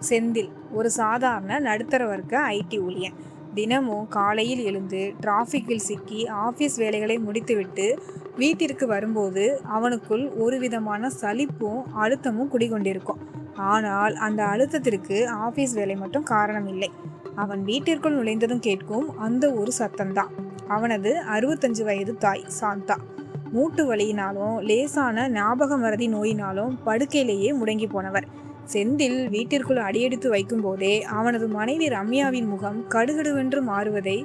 செந்தில் ஒரு சாதாரண நடுத்தர வர்க்க ஐடி ஊழியன். தினமும் காலையில் எழுந்து டிராஃபிக்கில் சிக்கி ஆஃபீஸ் வேலைகளை முடித்துவிட்டு வீட்டிற்கு வரும்போது அவனுக்குள் ஒரு விதமான சலிப்பும் அழுத்தமும் குடிகொண்டிருக்கும். ஆனால் அந்த அழுத்தத்திற்கு ஆஃபீஸ் வேலை மட்டும் காரணம் இல்லை. அவன் வீட்டிற்குள் நுழைந்ததும் கேட்கும் அந்த ஒரு சத்தம்தான். அவனது 65 வயது தாய் சாந்தா மூட்டு வலியினாலும் லேசான ஞாபக மறதி நோயினாலும் படுக்கையிலேயே முடங்கி போனவர். செந்தில் வீட்டிற்குள் அடியெடுத்து வைக்கும் போதே அவனது மனைவி ரம்யாவின் முகம் கடுகடுவென்று மாறுவதை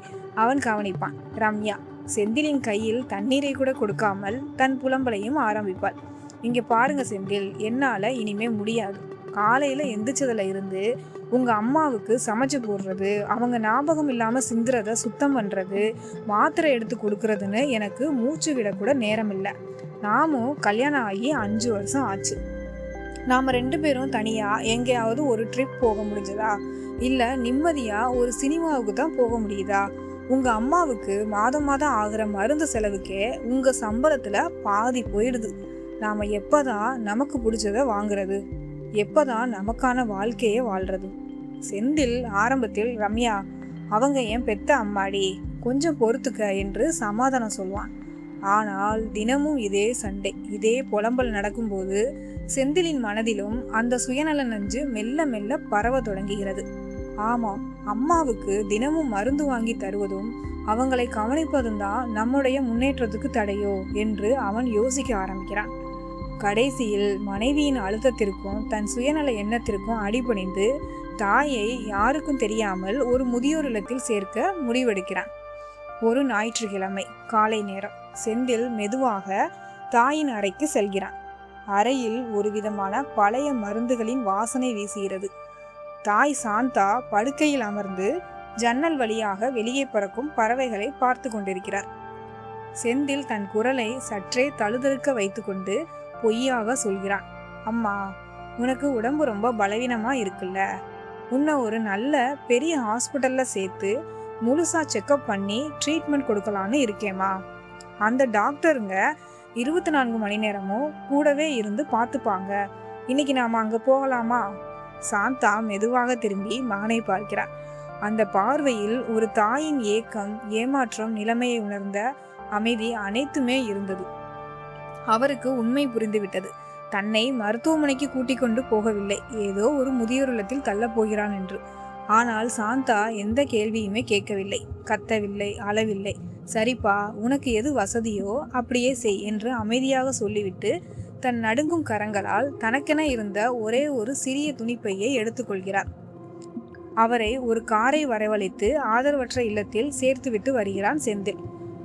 அவன் கவனிப்பான். ரம்யா செந்திலின் கையில் தண்ணீரை கூட கொடுக்காமல் தன் புலம்பலையும் ஆரம்பிப்பாள். இங்க பாருங்க செந்தில், என்னால இனிமே முடியாது. காலையில எந்திரிச்சதுல இருந்து உங்க அம்மாவுக்கு சமைச்சு போடுறது, அவங்க ஞாபகம் இல்லாம சிந்துறத சுத்தம் பண்றது, மாத்திரை எடுத்து கொடுக்கறதுன்னு எனக்கு மூச்சு விடக்கூட நேரம் இல்லை. நாமும் கல்யாணம் ஆகி 5 வருஷம் ஆச்சு. நாம் 2 பேரும் தனியாக எங்கேயாவது ஒரு ட்ரிப் போக முடிஞ்சதா? இல்லை நிம்மதியாக ஒரு சினிமாவுக்கு தான் போக முடியுதா? உங்கள் அம்மாவுக்கு மாதம் மாதம் ஆகிற மருந்து செலவுக்கே உங்கள் சம்பளத்தில் பாதி போயிடுது. நாம் எப்போ தான் நமக்கு பிடிச்சதை வாங்குறது? எப்போ தான் நமக்கான வாழ்க்கையை வாழ்கிறது? செந்தில் ஆரம்பத்தில் ரம்யா, அவங்க என் பெத்த அம்மாடி, கொஞ்சம் பொறுத்துக்க என்று சமாதானம் சொல்வான். ஆனால் தினமும் இதே சண்டை, இதே புலம்பல் நடக்கும்போது செந்திலின் மனதிலும் அந்த சுயநல நஞ்சு மெல்ல மெல்ல பரவ தொடங்குகிறது. ஆமாம், அம்மாவுக்கு தினமும் மருந்து வாங்கி தருவதும் அவங்களை கவனிப்பதும் தான் நம்முடைய முன்னேற்றத்துக்கு தடையோ என்று அவன் யோசிக்க ஆரம்பிக்கிறான். கடைசியில் மனைவியின் அழுத்தத்திற்கும் தன் சுயநல எண்ணத்திற்கும் அடிபணிந்து தாயை யாருக்கும் தெரியாமல் ஒரு முதியோர் இல்லத்தில் சேர்க்க முடிவெடுக்கிறான். ஒரு ஞாயிற்றுக்கிழமை காலை நேரம் செந்தில் மெதுவாக தாயின் அறைக்கு செல்கிறான். அறையில் ஒரு விதமான பழைய மருந்துகளின் வாசனை வீசுகிறது. தாய் சாந்தா படுக்கையில் அமர்ந்து ஜன்னல் வழியாக வெளியே பறக்கும் பறவைகளை பார்த்து கொண்டிருக்கிறார். செந்தில் தன் குரலை சற்றே தழுதழுக்க வைத்துக்கொண்டு பொய்யாக சொல்கிறான். அம்மா, உனக்கு உடம்பு ரொம்ப பலவீனமா இருக்குல்ல, உன்னை ஒரு நல்ல பெரிய ஹாஸ்பிட்டல்ல சேர்த்து முழுசா செக்அப் பண்ணி ட்ரீட்மெண்ட் கொடுக்கலான்னு இருக்கேம்மா. அந்த டாக்டருங்க 24 மணி நேரமும் கூடவே இருந்து பார்த்துப்பாங்க. இன்னைக்கு நாம் அங்கே போகலாமா? சாந்தா மெதுவாக திரும்பி மகனை பார்க்கிறார். அந்த பார்வையில் ஒரு தாயின் ஏக்கம், ஏமாற்றம், நிலைமையை உணர்ந்த அமைதி அனைத்துமே இருந்தது. அவருக்கு உண்மை புரிந்துவிட்டது. தன்னை மருத்துவமனைக்கு கூட்டிக் கொண்டு போகவில்லை, ஏதோ ஒரு முதியோர் இல்லத்தில் தள்ளப் போகிறான் என்று. ஆனால் சாந்தா எந்த கேள்வியுமே கேட்கவில்லை, கத்தவில்லை, அளவில்லை. சரிப்பா, உனக்கு எது வசதியோ அப்படியே செய் என்று அமைதியாக சொல்லிவிட்டு தன் நடுங்கும் கரங்களால் தனக்கென இருந்த ஒரே ஒரு சிறிய துணிப்பையை எடுத்துக்கொள்கிறார். அவரை ஒரு காரை வரவழைத்து ஆதரவற்ற இல்லத்தில் சேர்த்துவிட்டு வருகிறான் செந்தில்.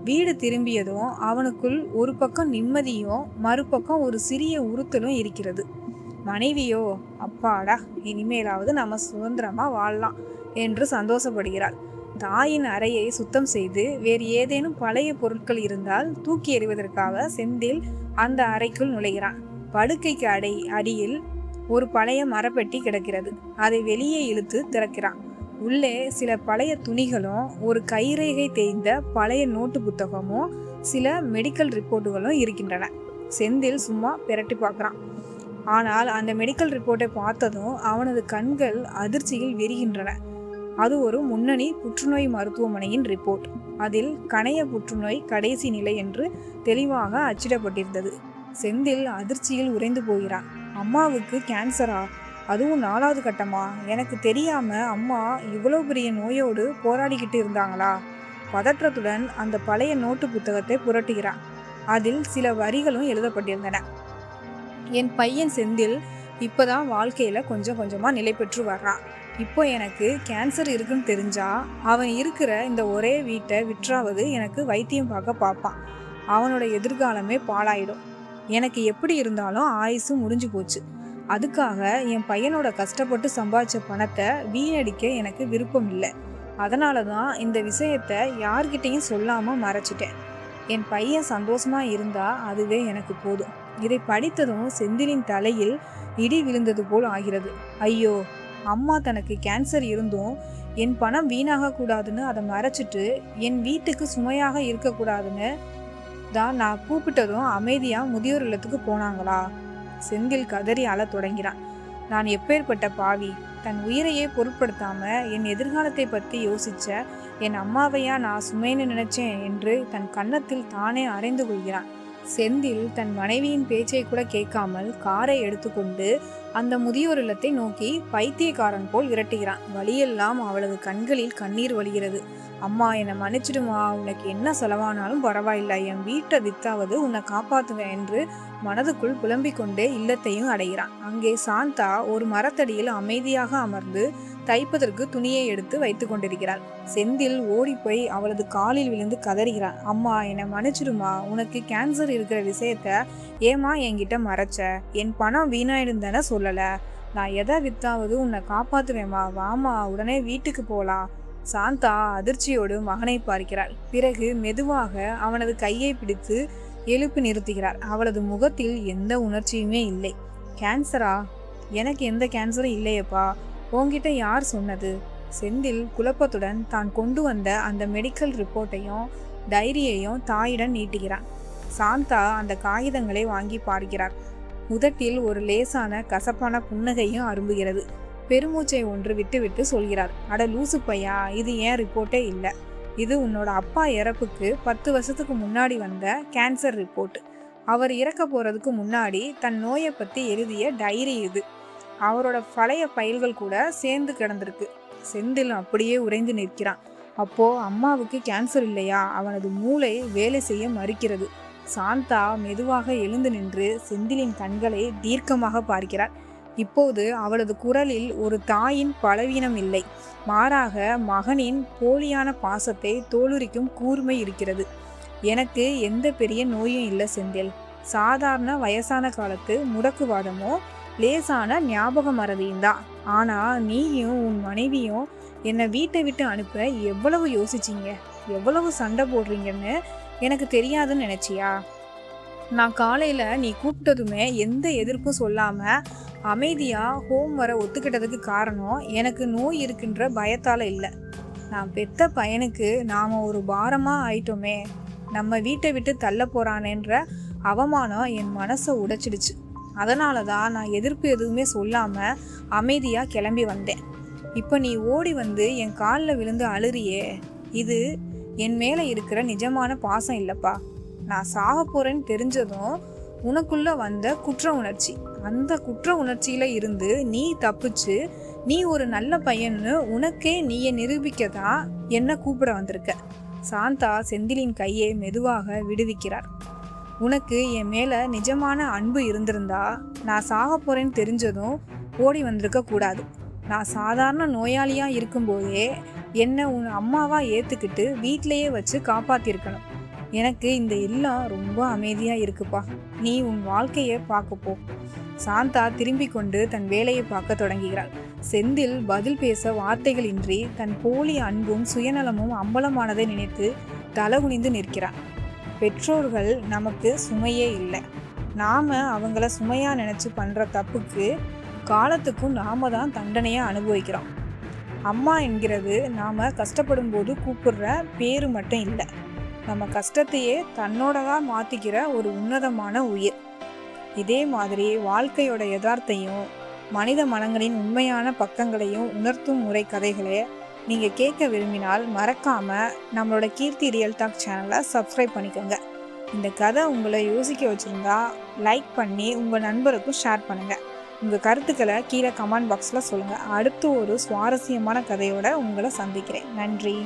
வீடு திரும்பியதும் அவனுக்குள் ஒரு பக்கம் நிம்மதியும் மறுபக்கம் ஒரு சிறிய உறுத்தலும் இருக்கிறது. மனைவியோ, அப்பாடா, இனிமேலாவது நம்ம சுதந்திரமா வாழலாம் என்று சந்தோஷப்படுகிறாள். தாயின் அறையை சுத்தம் செய்து வேறு ஏதேனும் பழைய பொருட்கள் இருந்தால் தூக்கி எறிவதற்காக செந்தில் அந்த அறைக்குள் நுழைகிறான். படுக்கைக்கு அடியில் ஒரு பழைய மரப்பெட்டி கிடக்கிறது. அதை வெளியே இழுத்து திறக்கிறான். உள்ளே சில பழைய துணிகளும் ஒரு கைரேகை தேய்ந்த பழைய நோட்டு புத்தகமும் சில மெடிக்கல் ரிப்போர்ட்டுகளும் இருக்கின்றன. செந்தில் சும்மா பிரட்டி பார்க்குறான். ஆனால் அந்த மெடிக்கல் ரிப்போர்ட்டை பார்த்ததும் அவனது கண்கள் அதிர்ச்சியில் விரிகின்றன. அது ஒரு முன்னணி புற்றுநோய் மருத்துவமனையின் ரிப்போர்ட். அதில் கணைய புற்றுநோய் கடைசி நிலை என்று தெளிவாக அச்சிடப்பட்டிருந்தது. செந்தில் அதிர்ச்சியில் உறைந்து போகிறான். அம்மாவுக்கு கேன்சரா? அதுவும் 4வது கட்டமா? எனக்கு தெரியாம அம்மா இவ்வளோ பெரிய நோயோடு போராடிக்கிட்டு இருந்தாங்களா? பதற்றத்துடன் அந்த பழைய நோட்டு புத்தகத்தை புரட்டுகிறான். அதில் சில வரிகளும் எழுதப்பட்டிருந்தன. என் பையன் செந்தில் இப்போதான் வாழ்க்கையில கொஞ்சம் கொஞ்சமா நிலை பெற்று வர்றான். இப்போ எனக்கு கேன்சர் இருக்குன்னு தெரிஞ்சா அவன் இருக்கிற இந்த ஒரே வீட்டை விற்றாவது எனக்கு வைத்தியம் பார்ப்பான். அவனோட எதிர்காலமே பாழாயிடும். எனக்கு எப்படி இருந்தாலும் ஆயுசு முடிஞ்சு போச்சு. அதுக்காக என் பையனோட கஷ்டப்பட்டு சம்பாதிச்ச பணத்தை வீணடிக்க எனக்கு விருப்பம் இல்லை. அதனால தான் இந்த விஷயத்தை யார்கிட்டையும் சொல்லாமல் மறைச்சிட்டேன். என் பையன் சந்தோஷமா இருந்தா அதுவே எனக்கு போதும். இதை படித்ததும் செந்திலின் தலையில் இடி விழுந்தது போல் ஆகிறது. ஐயோ, அம்மா தனக்கு கேன்சர் இருந்தும் என் பணம் வீணாக கூடாதுன்னு அதை மறைச்சிட்டு என் வீட்டுக்கு சுமையாக இருக்கக்கூடாதுன்னு தான் நான் கூப்பிட்டதும் அமைதியாக முதியோர் இல்லத்துக்கு போனாங்களா? செந்தில் கதறி அழ தொடங்கிறான். நான் எப்பேற்பட்ட பாவி! தன் உயிரையே பொருட்படுத்தாம என் எதிர்காலத்தை பற்றி யோசிச்ச என் அம்மாவையா நான் சுமைன்னு நினைச்சேன் என்று தன் கன்னத்தில் தானே அறைந்து கொள்கிறான். செந்தில் தன் மனைவியின் பேச்சை கூட கேட்காமல் காரை எடுத்துக்கொண்டு அந்த முதியோர் இல்லத்தை நோக்கி பைத்தியக்காரன் போல் விரட்டுகிறான். வழியெல்லாம் அவளது கண்களில் கண்ணீர் வழிகிறது. அம்மா, என்னை மன்னிச்சிடுமா, உனக்கு என்ன செலவானாலும் பரவாயில்லை, என் வீட்டை வித்தாவது உன்னை காப்பாத்துவேன் என்று மனதுக்குள் புலம்பிக் கொண்டே இல்லத்தையும் அடைகிறான். அங்கே சாந்தா ஒரு மரத்தடியில் அமைதியாக அமர்ந்து தைப்பதற்கு துணியை எடுத்து வைத்து கொண்டிருக்கிறாள். செந்தில் ஓடிப்போய் அவளது காலில் விழுந்து கதறுகிறான். அம்மா, என்னை மன்னிச்சிடுமா, உனக்கு கேன்சர் இருக்கிற விஷயத்த ஏமா என்கிட்ட மறைச்ச? என் பணம் வீணாயிடுந்தானே சொல்லல? நான் எதை வித்தாவது உன்னை காப்பாத்துவேமா, வாமா, உடனே வீட்டுக்கு போலாம். சாந்தா அதிர்ச்சியோடு மகனை பார்க்கிறாள். பிறகு மெதுவாக அவனது கையை பிடித்து எழுப்பி நிறுத்துகிறார். அவளது முகத்தில் எந்த உணர்ச்சியுமே இல்லை. கேன்சரா? எனக்கு எந்த கேன்சரும் இல்லையப்பா. உன்கிட்ட யார் சொன்னது? செந்தில் குழப்பத்துடன் தான் கொண்டு வந்த அந்த மெடிக்கல் ரிப்போர்ட்டையும் டைரியையும் தாயிடம் நீட்டுகிறான். சாந்தா அந்த காகிதங்களை வாங்கி பார்க்கிறார். உதட்டில் ஒரு லேசான கசப்பான புன்னகையும் அரும்புகிறது. பெருமூச்சை ஒன்று விட்டு சொல்கிறார். அட லூசு பையா, இது ஏன் ரிப்போர்ட்டே இல்லை. இது உன்னோட அப்பா இறப்புக்கு 10 வருஷத்துக்கு முன்னாடி வந்த கேன்சர் ரிப்போர்ட். அவர் இறக்க போறதுக்கு முன்னாடி தன் நோயை பற்றி எழுதிய டைரி இது. அவரோட பழைய ஃபைல்கள் கூட சேர்ந்து கிடந்திருக்கு. செந்தில் அப்படியே உறைந்து நிற்கிறான். அப்போ அம்மாவுக்கு கேன்சர் இல்லையா? அவனது மூளை வேலை செய்ய மறுக்கிறது. சாந்தா மெதுவாக எழுந்து நின்று செந்திலின் கண்களை தீர்க்கமாக பார்க்கிறார். இப்போது அவளது குரலில் ஒரு தாயின் பலவீனம் இல்லை, மாறாக மகனின் போலியான பாசத்தை தோலுரிக்கும் கூர்மை இருக்கிறது. எனக்கு எந்த பெரிய நோயும் இல்லை செந்தில். சாதாரண வயசான காலத்து முடக்குவாதமோ லேசான ஞாபக மறதியும் தான். ஆனா நீயும் உன் மனைவியும் என்னை வீட்டை விட்டு அனுப்ப எவ்வளவு யோசிச்சிங்க, எவ்வளவு சண்டை போடுறீங்கன்னு எனக்கு தெரியாதுன்னு நினைச்சியா? நான் காலையில நீ கூப்பிட்டதுமே எந்த எதிர்ப்பும் சொல்லாம அமைதியா ஹோம் வர ஒத்துக்கிட்டதுக்கு காரணம் எனக்கு நோய் இருக்குன்ற பயத்தால இல்லை. நான் பெத்த பையனுக்கு நாம ஒரு பாரமா ஆயிட்டோமே, நம்ம வீட்டை விட்டு தள்ள போறானேன்ற அவமானம் என் மனசை உடைச்சிடுச்சு. அதனால தான் நான் எதிர்ப்பு எதுவுமே சொல்லாமல் அமைதியாக கிளம்பி வந்தேன். இப்போ நீ ஓடி வந்து என் காலில் விழுந்து அழுறியே, இது என் மேலே இருக்கிற நிஜமான பாசம் இல்லைப்பா. நான் சாக போகிறேன்னு தெரிஞ்சதும் உனக்குள்ளே வந்த குற்ற உணர்ச்சி. அந்த குற்ற உணர்ச்சியில் இருந்து நீ தப்பிச்சு நீ ஒரு நல்ல பையன்னு உனக்கே நீயை நிரூபிக்க தான் என்னை கூப்பிட வந்திருக்க. சாந்தா செந்திலின் கையை மெதுவாக விடுவிக்கிறார். உனக்கு என் மேலே நிஜமான அன்பு இருந்திருந்தா நான் சாக போகிறேன்னு தெரிஞ்சதும் ஓடி வந்திருக்க கூடாது. நான் சாதாரண நோயாளியாக இருக்கும்போதே என்னை உன் அம்மாவாக ஏற்றுக்கிட்டு வீட்டிலையே வச்சு காப்பாற்றிருக்கணும். எனக்கு இந்த இல்லம் ரொம்ப அமைதியாக இருக்குப்பா. நீ உன் வாழ்க்கையை பார்க்கப்போ. சாந்தா திரும்பி கொண்டு தன் வேலையை பார்க்க தொடங்குகிறாள். செந்தில் பதில் பேச வார்த்தைகள் இன்றி தன் போலி அன்பும் சுயநலமும் அம்பலமானதை நினைத்து தலகுனிந்து நிற்கிறான். பெற்றோர்கள் நமக்கு சுமையே இல்லை. நாம் அவங்கள சுமையாக நினச்சி பண்ணுற தப்புக்கு காலத்துக்கும் நாம் தான் தண்டனையாக அனுபவிக்கிறோம். அம்மா என்கிறது நாம் கஷ்டப்படும் போது கூப்பிடுற பேரு மட்டும் இல்லை, நம்ம கஷ்டத்தையே தன்னோடதாக மாற்றிக்கிற ஒரு உன்னதமான உயிர். இதே மாதிரி வாழ்க்கையோட யதார்த்தையும் மனித மனங்களின் உண்மையான பக்கங்களையும் உணர்த்தும் முறை கதைகளை நீங்கள் கேட்க விரும்பினால் மறக்காமல் நம்மளோட கீர்த்தி ரியல் டாக் சேனலை சப்ஸ்கிரைப் பண்ணிக்கோங்க. இந்த கதை உங்களை யோசிக்க வச்சுருந்தா லைக் பண்ணி உங்கள் நண்பருக்கும் ஷேர் பண்ணுங்கள். உங்கள் கருத்துக்களை கீழே கமெண்ட் பாக்ஸில் சொல்லுங்கள். அடுத்து ஒரு சுவாரஸ்யமான கதையோடு உங்களை சந்திக்கிறேன். நன்றி.